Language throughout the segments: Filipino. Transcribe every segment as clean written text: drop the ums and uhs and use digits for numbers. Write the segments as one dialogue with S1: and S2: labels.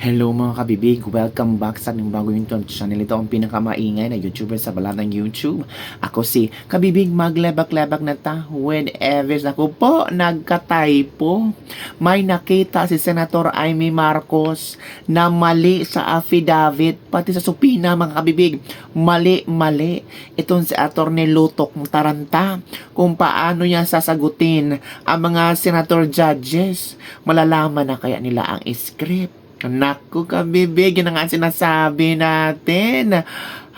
S1: Hello mga kabibig, welcome back sa aming bagong YouTube channel. Ito ang pinakamaingay na YouTuber sa balat ng YouTube. Ako si Kabibig, maglebak-lebak na ta with Eves. Ako po, nagka-typo. May nakita si Senator Amy Marcos na mali sa affidavit, pati sa supina mga kabibig. Mali. Itong si Atty. Lutok Taranta kung paano niya sasagutin ang mga senator judges. Malalaman na kaya nila ang script. Naku, kabibig, yun ang nga sinasabi natin.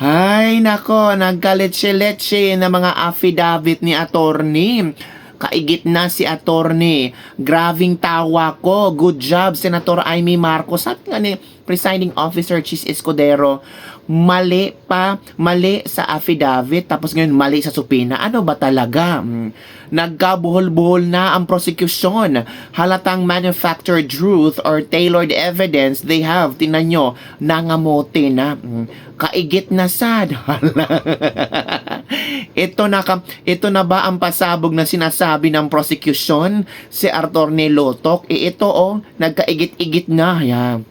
S1: Ay, nako, nagkaletse-letse na mga affidavit ni attorney. Kaigit na si attorney. Graving tawa ko. Good job, Senator Amy Marcos. Sabi nga ni Presiding Officer Chis Escudero, mali sa affidavit, tapos ngayon mali sa supina. Ano ba talaga? Nagkabuhol-buhol na ang prosecution. Halatang manufactured truth or tailored evidence they have. Tingnan nyo, nangamote na. Kaigit na sad. Ito na ba ang pasabog na sinasabi ng prosecution si Atty. Lutok? Ito nagkaigit-igit na. Yeah.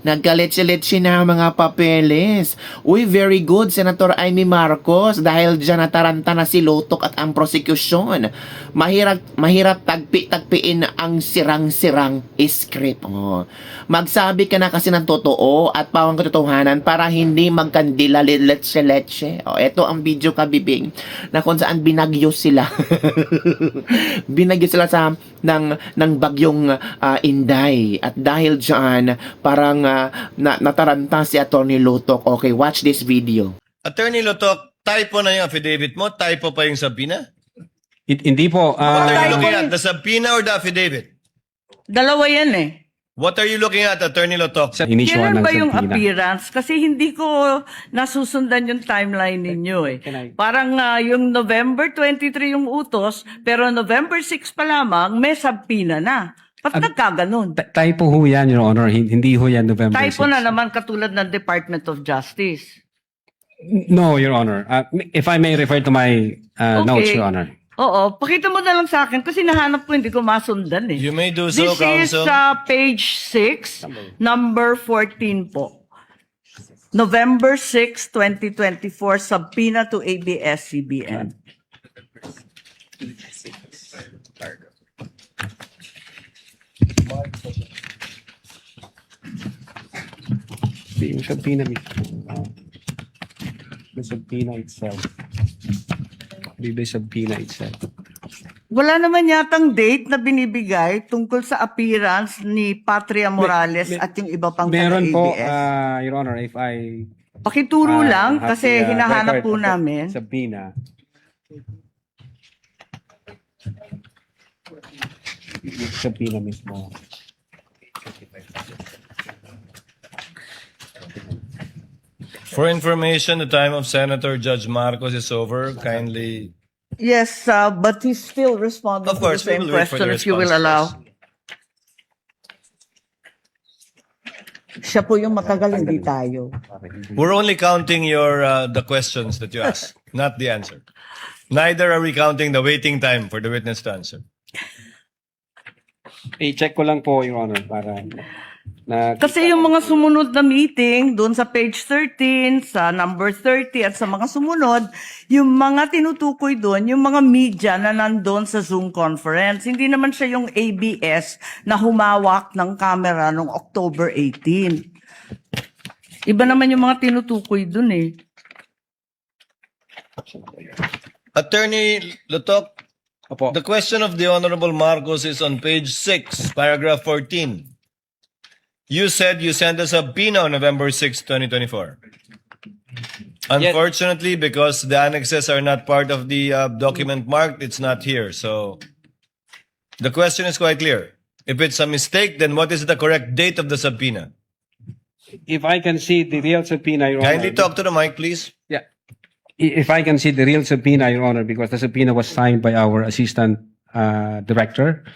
S1: Nagkaletse-letse na mga papeles. Uy, very good, Senator Amy Marcos. Dahil dyan nataranta na si Lutok at ang prosecution. Mahirap tagpiin ang sirang-sirang script. Magsabi ka na kasi ng totoo at pawang katotohanan para hindi magkandila letse-letse. Ito ang video, kabibig, na kung saan binagyo sila. Binagyo sila ng bagyong Inday. At dahil dyan, parang nataranta si Atty. Lutok. Okay, watch this video.
S2: Attorney Lutok, typo na yung affidavit mo? Typo pa yung subpoena?
S3: Hindi po.
S2: What are you looking at? The subpoena or the affidavit?
S4: Dalawa yan eh.
S2: What are you looking at, Attorney Lutok?
S3: Initial
S4: Kailan
S3: ng
S4: ba yung
S3: subpoena.
S4: appearance? Kasi hindi ko nasusundan yung timeline ninyo eh. Parang yung November 23 yung utos, pero November 6 pa lamang, may subpoena na. Ba't nagkaganon?
S3: Typo ho yan, Your Honor. Hindi ho yan November 6.
S4: Typo na naman katulad ng Department of Justice.
S3: No, Your Honor. If I may refer to my notes, Your Honor.
S4: Oo, pakita mo na lang sa akin kasi nahanap ko, hindi ko masundan eh.
S2: You may do so,
S4: This is
S2: counsel.
S4: page 6, number 14 po. November 6, 2024, subpoena to ABS-CBN.
S3: Yung subpoena mismo. The subpoena itself. The subpoena itself.
S4: Wala naman yatang date na binibigay tungkol sa appearance ni Patria Morales at yung iba pang
S3: Meron po,
S4: taga-ABS.
S3: Your Honor, if I
S4: Pakituro lang
S3: have
S4: kasi
S3: the,
S4: hinahanap
S3: record
S4: po
S3: of the
S4: namin.
S3: subpoena. Yung subpoena mismo.
S2: For information, the time of Senator Judge Marcos is over. Kindly...
S4: Yes, but he's still responding
S2: Of course,
S4: to the
S2: we
S4: same
S2: will wait for
S4: question
S2: the
S4: if you will
S2: response
S4: allow.
S2: first.
S4: Siya po yung matagal, hindi tayo.
S2: We're only counting your the questions that you asked, not the answer. Neither are we counting the waiting time for the witness to answer.
S3: I-check ko lang po, Your Honor, para na
S4: Kasi yung mga sumunod na meeting, doon sa page 13, sa number 30, at sa mga sumunod, yung mga tinutukoy doon, yung mga media na nandun sa Zoom conference. Hindi naman siya yung ABS na humawak ng camera noong October 18. Iba naman yung mga tinutukoy doon eh.
S2: Attorney Lutok,
S3: Opo.
S2: the question of the Honorable Marcos is on page 6, paragraph 14. You said you sent a subpoena on November 6, 2024. Unfortunately, because the annexes are not part of the document marked, it's not here. So the question is quite clear. If it's a mistake, then what is the correct date of the subpoena?
S3: If I can see the real subpoena, Your Honor.
S2: Kindly talk to the mic, please.
S3: Yeah. If I can see the real subpoena, Your Honor, because the subpoena was signed by our Assistant Director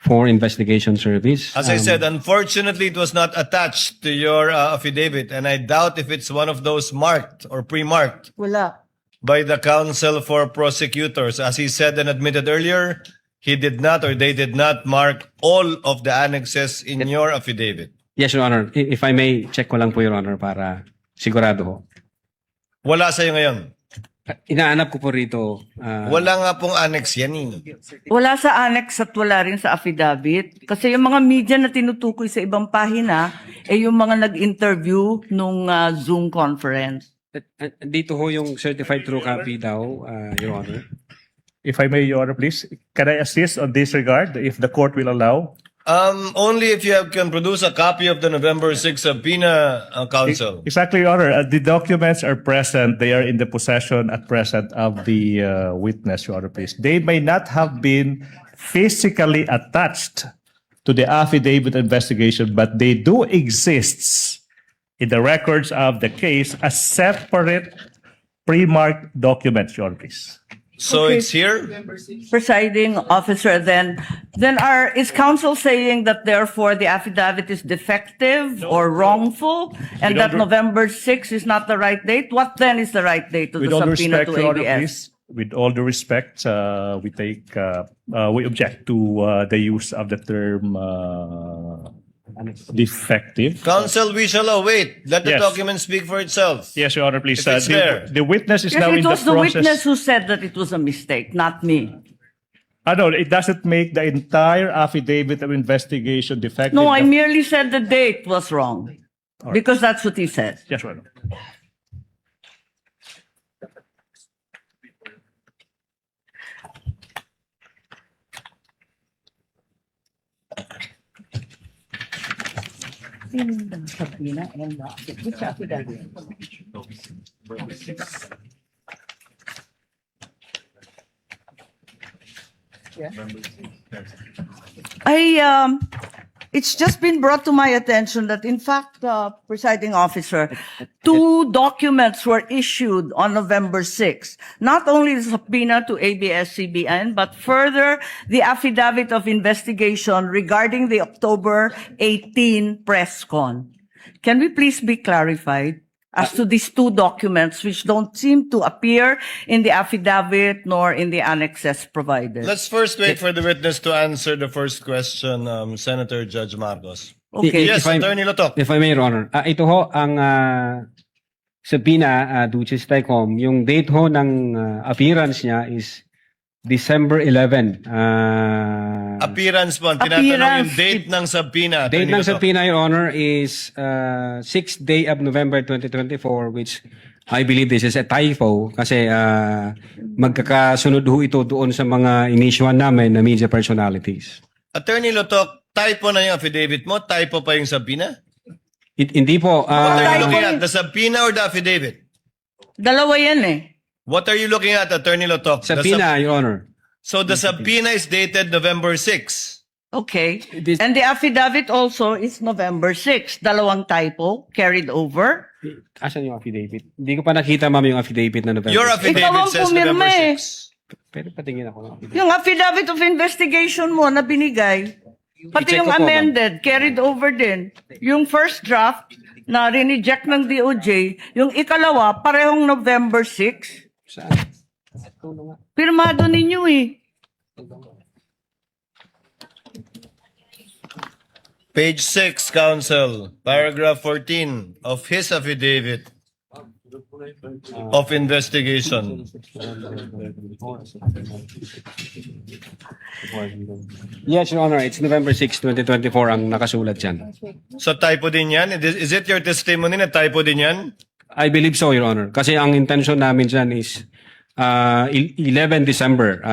S3: for Investigation Service.
S2: As I said, unfortunately, it was not attached to your affidavit, and I doubt if it's one of those marked or pre-marked
S4: Wala.
S2: by the counsel for prosecutors. As he said and admitted earlier, he did not or they did not mark all of the annexes in your affidavit.
S3: Yes, Your Honor. If I may, check ko lang po, Your Honor, para sigurado ho.
S2: Wala sa'yo ngayon.
S3: Inaanap ko po rito.
S2: Wala nga pong annex yan eh.
S4: Wala sa annex at wala rin sa affidavit. Kasi yung mga media na tinutukoy sa ibang pahina, yung mga nag-interview nung Zoom conference.
S3: Dito ho yung certified true copy daw, Your Honor.
S5: If I may, Your Honor, please, can I assist on this regard, if the court will allow?
S2: Only if you can produce a copy of the November 6 subpoena, counsel.
S5: Exactly, Your Honor. The documents are present. They are in the possession at present of the witness, Your Honor, please. They may not have been physically attached to the affidavit investigation, but they do exist in the records of the case as separate pre-marked documents, Your Honor, please.
S2: So
S4: Okay.
S2: it's here?
S4: Presiding officer, then is counsel saying that therefore the affidavit is defective or wrongful, and
S5: With
S4: that
S5: all
S4: November 6 is not the right date? What then is the right date to
S5: With
S4: the
S5: all due
S4: subpoena
S5: respect,
S4: to
S5: Your Honor,
S4: ABS?
S5: please. With all due respect, we object to the use of the term defective.
S2: Counsel, we shall await. Let the
S5: Yes.
S2: document speak for itself.
S5: Yes, Your Honor, please.
S2: If it's there.
S5: The witness is
S4: Yes,
S5: now
S4: it
S5: in the
S4: was the
S5: process.
S4: witness who said that it was a mistake, not me.
S5: No, it doesn't make the entire affidavit of investigation defective.
S4: No, I merely said the date was wrong. Because that's what he said.
S5: Yes, Your Honor.
S4: It's just been brought to my attention that in fact, presiding officer, 2 documents were issued on November 6. Not only the subpoena to ABS-CBN, but further the affidavit of investigation regarding the October 18 press con. Can we please be clarified as to these 2 documents which don't seem to appear in the affidavit nor in the annexes provided?
S2: Let's first wait for the witness to answer the first question, Senator Judge Marcos.
S4: Okay.
S2: Yes,
S3: If I-
S2: Attorney Lotok.
S3: If I may, Your Honor. Ito ho, ang subpoena, Duces Tecom, yung date ho ng appearance niya is December 11.
S2: Appearance po. Ang tinatanong yung
S4: Appearance.
S2: date ng subpoena.
S3: Date
S2: Attorney
S3: ng
S2: Lotok.
S3: subpoena, Your Honor, is 6th day of November 2024, which I believe this is a typo kasi magkakasunod ho ito doon sa mga inisyuan namin na media personalities.
S2: Attorney Lotok, typo na yung affidavit mo? Typo pa yung subpoena?
S3: Hindi po.
S2: What are you
S4: typo
S2: looking
S4: yun.
S2: at? The subpoena or the affidavit?
S4: Dalawa yan eh.
S2: What are you looking at, Attorney Lotok? The
S3: subpoena, Your Honor.
S2: So the subpoena is dated November 6.
S4: Okay.
S3: This-
S4: And the affidavit also is November 6. Dalawang typo carried over.
S3: Asan yung affidavit? Hindi ko pa nakita, ma'am, yung affidavit na November.
S2: Your
S4: Ikaw
S2: affidavit
S4: ang
S2: says
S4: pumirma
S2: November
S4: eh.
S2: 6.
S3: Pwede patingin ako ng affidavit.
S4: Yung affidavit of investigation mo na binigay, pati
S3: I-check
S4: yung
S3: ko po,
S4: amended, carried over din. Yung first draft na rineject ng DOJ, yung ikalawa, parehong November 6.
S3: Saan?
S4: Pirmado ninyo eh.
S2: Page 6, Counsel, paragraph 14 of his affidavit of investigation.
S3: Yes, Your Honor. It's November 6, 2024 ang nakasulat dyan.
S2: So typo din yan? Is it your testimony na typo din yan?
S3: I believe so, Your Honor. Kasi ang intention namin dyan is 11 December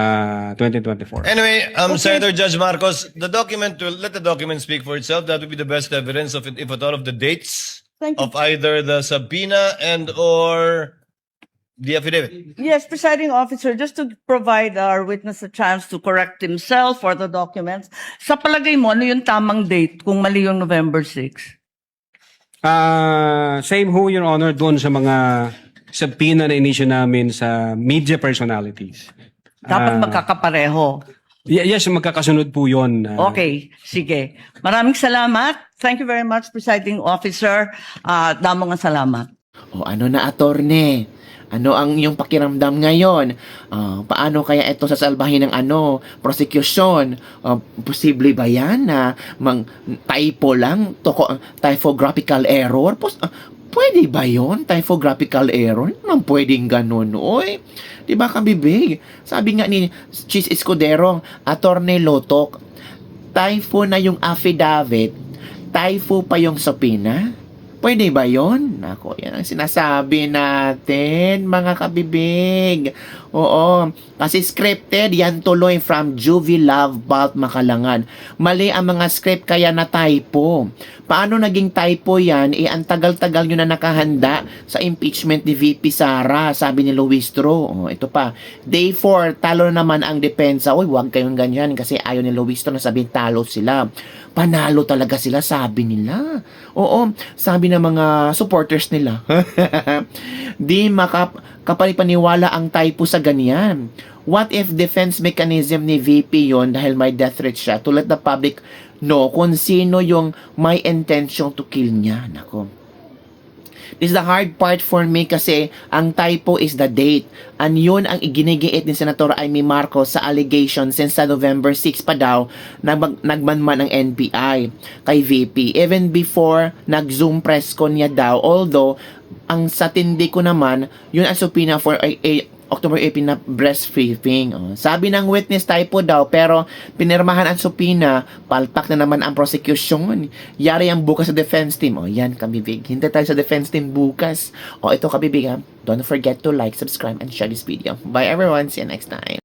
S3: 2024.
S2: Anyway, Senator Judge Marcos, the document will let the document speak for itself. That would be the best evidence of it, if at all, of the dates
S4: Thank you.
S2: of either the subpoena and or the affidavit.
S4: Yes, presiding officer, just to provide our witness a chance to correct himself or the documents, sa palagay mo, ano yung tamang date kung mali yung November 6?
S3: Same ho, Your Honor, doon sa mga subpoena na inisyu namin sa media personalities.
S4: Dapat magkakapareho.
S3: Yes, magkakasunod po yun.
S4: Okay, sige. Maraming salamat. Thank you very much, presiding officer. Damo nga salamat.
S1: O ano na, attorney? Ano ang iyong pakiramdam ngayon? Paano kaya ito sasalbahin ng prosecution? Posible ba yan na typo lang? Typographical error? Pwede ba yon? Typographical error? Naman pwedeng ganun, oy. Diba, kabibig? Sabi nga ni Chis Escudero, Attorney Lotok, typo na yung affidavit, typo pa yung subpoena? Pwede ba yon? Nako, yan ang sinasabi natin, mga kabibig. Oo, kasi scripted, yan tuloy from Juvie Love Balt Makalangan. Mali ang mga script kaya na typo. Paano naging typo yan? Ang tagal-tagal nyo na nakahanda sa impeachment ni VP Sara, sabi ni Luistro. Ito pa, day 4, talo naman ang depensa. Uy, huwag kayong ganyan kasi ayaw ni Luistro na sabihin talo sila. Panalo talaga sila, sabi nila. Oo, sabi ng mga supporters nila. Di kapalipaniwala ang typo sa ganyan. What if defense mechanism ni VP yon dahil may death threat siya to let the public know kung sino yung may intention to kill niya? Nako. This is the hard part for me kasi ang typo is the date. And yun ang iginigiit ni Senator Amy Marcos sa allegation since sa November 6 pa daw nagmanman ang NBI kay VP. Even before nag-Zoom press con niya daw. Although, ang sa tindi ko naman, yun ang subpoena for October 18 na breastfeeding. Sabi ng witness typo daw pero pinirmahan ang subpoena, palpak na naman ang prosecution. Yari ang bukas sa defense team. Yan kabibig. Hintay tayo sa defense team bukas. Ito kabibig ha. Don't forget to like, subscribe, and share this video. Bye everyone. See you next time.